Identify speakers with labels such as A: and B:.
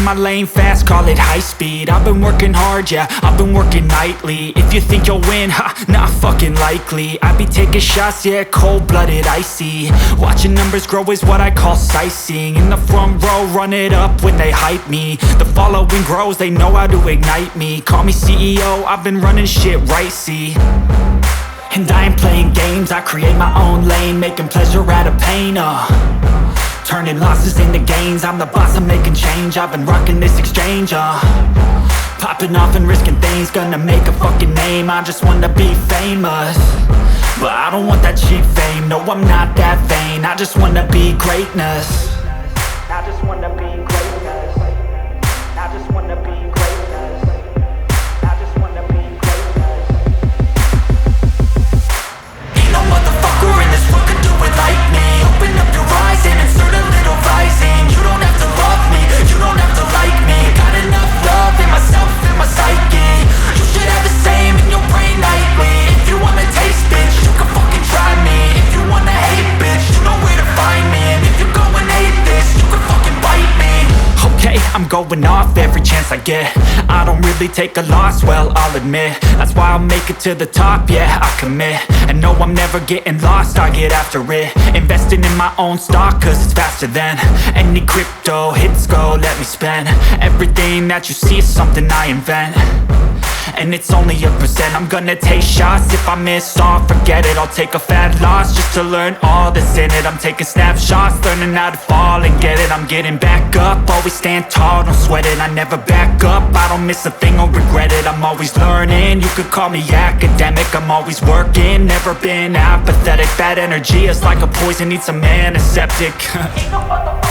A: my lane fast, call it high speed. I've been working hard, yeah, I've been working nightly. If you think you'll win, ha, not fucking likely. I be taking shots, yeah, cold-blooded, icy. Watching numbers grow is what I call sightseeing. In the front row, run it up when they hype me. The following grows, they know how to ignite me. Call me CEO, I've been running shit right, see. And I ain't playing games, I create my own lane, making pleasure out of pain, turning losses into gains. I'm the boss, I'm making change. I've been rocking this exchange, popping off and risking things. Gonna make a fucking name, I just wanna be famous. But I don't want that cheap fame, no I'm not that vain. I just wanna be greatness. I just wanna be greatness. I just wanna be greatness. I just wanna be greatness. Ain't no motherfucker in this world could do it like me. Open up your eyes and insert a little rising. You don't have to love me, you don't have to like me. Got enough love in myself, in my psyche. You should have the same in your brain nightly. If you wanna taste, bitch, you can fucking try me. If you wanna hate, bitch, you know where to find me. And if you go and hate this, you can fucking bite me. Okay, I'm going off every chance I get. I don't really take a loss, well, I'll admit. That's why I'll make it to the top, yeah, I commit. And no, I'm never getting lost, I get after it. Investing in my own stock, cause it's faster than any crypto hits go, let me spend. Everything that you see is something I invent. And it's only a percent. I'm gonna take shots. If I miss all, forget it. I'll take a fat loss just to learn all that's in it. I'm taking snapshots, learning how to fall and get it. I'm getting back up, always stand tall, don't sweat it. I never back up, I don't miss a thing or regret it. I'm always learning, you could call me academic. I'm always working, never been apathetic. Bad energy is like a poison, needs a antiseptic. Ain't no